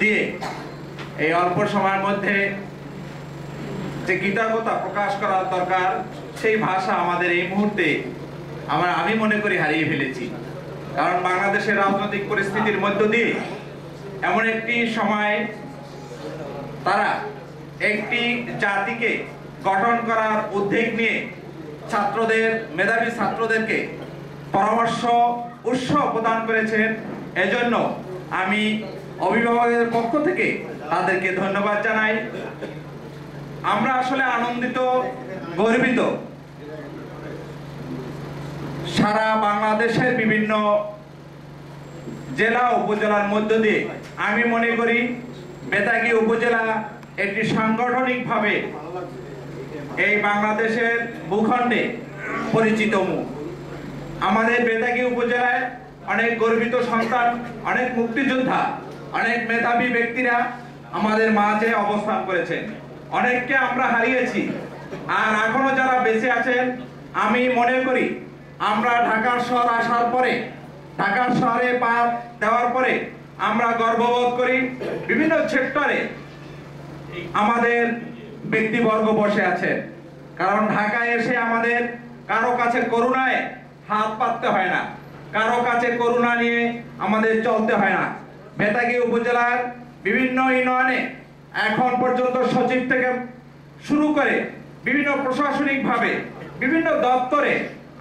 দিয়ে এই অল্প সময়ের মধ্যে যে কৃতজ্ঞতা প্রকাশ করা দরকার সেই ভাষা আমাদের এই মুহূর্তে আমি মনে করি হারিয়ে ফেলেছি। কারণ বাংলাদেশের রাজনৈতিক পরিস্থিতির মধ্য দিয়ে এমন একটি সময় তারা একটি জাতিকে গঠন করার উদ্যোগ নিয়ে ছাত্রদের, মেধাবী ছাত্রদেরকে পরামর্শ উৎসাহ প্রদান করেছেন। এজন্য আমি অভিভাবকদের পক্ষ থেকে তাদেরকে ধন্যবাদ জানাই। আমরা আসলে আনন্দিত, গর্বিত। সারা বাংলাদেশের বিভিন্ন জেলা উপজেলার মধ্য দিয়ে আমি মনে করি বেতাগী উপজেলা একটি সাংগঠনিকভাবে এই বাংলাদেশের ভূখণ্ডে পরিচিত মুখ। আমাদের বেতাগী উপজেলায় অনেক গর্বিত সন্তান, অনেক মুক্তিযোদ্ধা, অনেক মেধাবী ব্যক্তিরা আমাদের মাঝে অবস্থান করেছেন। অনেককে আমরা হারিয়েছি, আর এখনো যারা বেঁচে আছেন আমি মনে করি আমরা ঢাকার শহর আসার পরে, ঢাকার শহরে পা দেওয়ার পরে আমরা গর্ববোধ করি। বিভিন্ন সেক্টরে আমাদের ব্যক্তিবর্গ বসে আছেন, কারণ ঢাকায় এসে আমাদের কারো কাছে করুণায় হাত পাততে হয় না, কারো কাছে করুণা নিয়ে আমাদের চলতে হয় না। বেতাগী উপজেলার বিভিন্ন ইউনিয়নে এখন পর্যন্ত সচিব থেকে শুরু করে বিভিন্ন প্রশাসনিকভাবে বিভিন্ন দপ্তরে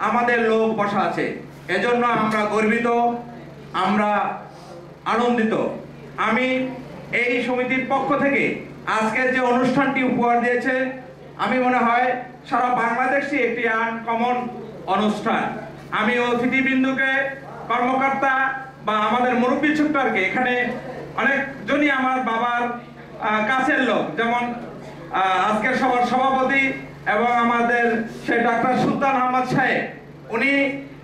আমাদের লোক বসা আছে। এজন্য আমরা গর্বিত, আমরা আনন্দিত। আমি এই সমিতির পক্ষ থেকে আজকের যে অনুষ্ঠানটি উপহার দিয়েছে, আমি মনে হয় সারা বাংলাদেশে একটি আনকমন অনুষ্ঠান। আমি অতিথিবৃন্দকে, কর্মকর্তা বা আমাদের মুরব্বী ছোট্টারকে, এখানে অনেকজনই আমার বাবার কাছের লোক, যেমন আজকের সভার সভাপতি এবং আমাদের সেই ডাক্তার সুলতান আহমদ সাহেব, উনি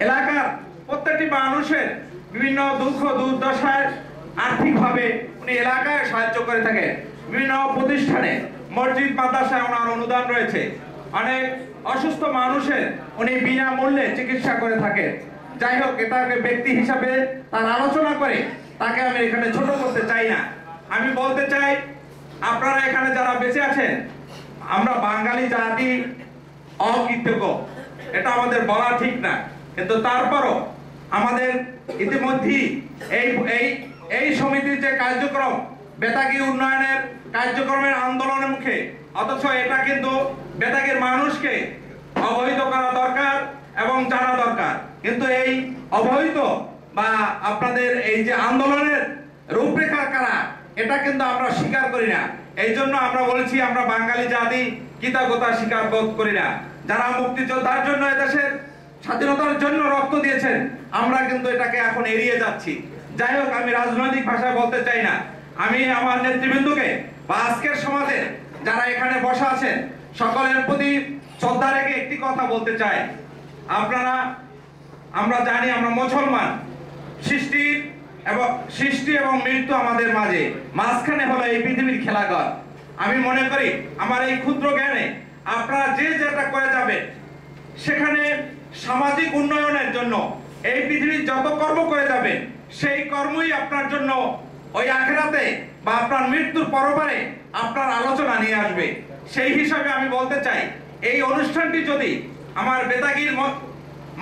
এলাকার প্রত্যেকটি মানুষের বিভিন্ন দুঃখ দুর্দশায় আর্থিকভাবে উনি এলাকায় সাহায্য করে থাকেন। বিভিন্ন প্রতিষ্ঠানে, মসজিদ, মাদ্রাসায় ওনার অনুদান রয়েছে। অনেক অসুস্থ মানুষের উনি বিনামূল্যে চিকিৎসা করে থাকেন। যাই হোক, এটাকে ব্যক্তি হিসাবে তার আলোচনা করে তাকে আমি এখানে ছোট করতে চাই না। আমি বলতে চাই, আপনারা এখানে যারা বেঁচে আছেন, আমরা বাঙালি জাতি অকৃতজ্ঞ, এটা আমাদের বলা ঠিক না, কিন্তু তারপরও আমাদের ইতিমধ্যেই এই সমিতির যে কার্যক্রম, বেতাগী উন্নয়নের কার্যক্রমের আন্দোলনের মুখে, অথচ এটা কিন্তু বেতাগীর মানুষকে অবহিত করা দরকার এবং জানা দরকার। কিন্তু এই অবহিত বা আপনাদের এই যে আন্দোলনের রূপরেখা কারা, এটা কিন্তু আমরা স্বীকার করি না। এই জন্য আমরা বলেছি আমরা বাঙালি জাতি কৃতজ্ঞতা স্বীকার বোধ করি না। যারা মুক্তিযোদ্ধার জন্য এদেশের স্বাধীনতার জন্য রক্ত দিয়েছেন, আমরা কিন্তু এটাকে এখন এড়িয়ে যাচ্ছি। যাই হোক, আমি রাজনৈতিক ভাষায় বলতে চাই না। আমি আমার নেতৃবৃন্দকে বা আজকের সমাজে যারা এখানে বসা আছেন সকলের প্রতি শ্রদ্ধা রেখে একটি কথা বলতে চাই। আমরা জানি আমরা মুসলমান, সৃষ্টি এবং মৃত্যু আমাদের মাঝখানে হলো এই পৃথিবীর খেলাঘর। আমি মনে করি আমার এই ক্ষুদ্র জ্ঞানে আপনারা যে যেটা করে যাবেন, সেখানে সামাজিক উন্নয়নের জন্য এই পৃথিবীর যত কর্ম করে যাবেন, সেই কর্মই আপনার জন্য ওই আখিরাতে বা আপনার মৃত্যুর পরপারে আপনার আলোচনা নিয়ে আসবে। সেই হিসাবে আমি বলতে চাই, এই অনুষ্ঠানটি যদি আমার বেতাগীর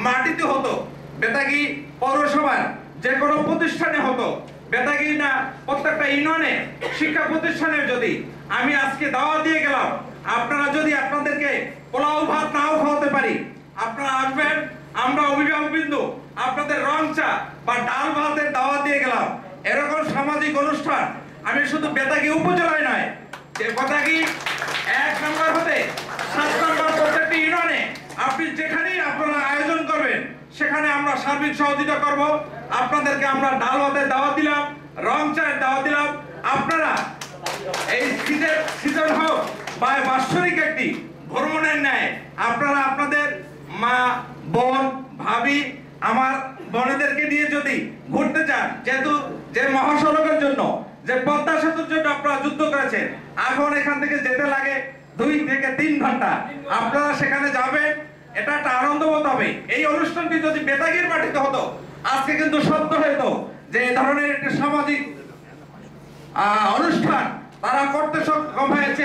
মাটিতে হতো, বেতাগী পৌরসভার যে কোনো প্রতিষ্ঠানে হতো, বেতাগী না প্রত্যেকটা ইউনিয়নে শিক্ষা প্রতিষ্ঠানে যদি আমি আজকে দাওয়াত দিয়ে গেলাম, আপনারা যদি আপনাদেরকে পোলাও ভাত নাও খাওয়াতে পারি, আপনারা আসবেন, আমরা অভিভাবকবৃন্দ আপনাদের রং চা বা ডাল ভাতের দাওয়াত দিয়ে গেলাম। এরকম সামাজিক অনুষ্ঠান আমি শুধু বেতাগী উপজেলায় নয়, যে বেতাগী 1 নম্বর হতে 7 নম্বর প্রত্যেকটি ইউনিয়নে আপনি যেখানেই আপনারা আয়োজন করবেন, সেখানে আমরা সার্বিক সহযোগিতা করব। আপনাদেরকে আমরা ডাল ভাতের দাওয়াত দিলাম, রং চায়ের দাওয়াত দিলাম। আপনারা এই সিজন হোক বা বাৎসরিক একটি ভ্রমণের ন্যায় আপনারা আপনাদের মা, বোন, ভাবি, আমার বোনেদেরকে নিয়ে যদি ঘুরতে চান, যেহেতু যে মহাসড়কের জন্য, যে পদ্মা সেতুর জন্য আপনারা যুদ্ধ করেছেন, এখন এখান থেকে যেতে লাগে 2 থেকে 3 ঘন্টা, আপনারা সেখানে যাবেন, এটা একটা আনন্দবোধ হবে। এই অনুষ্ঠানটি যদি বেতাগীর মাটিতে হতো, আজকে কিন্তু সত্য হতো যে এই ধরনের একটা সামাজিক অনুষ্ঠান তারা করতে সক্ষম হয়েছে।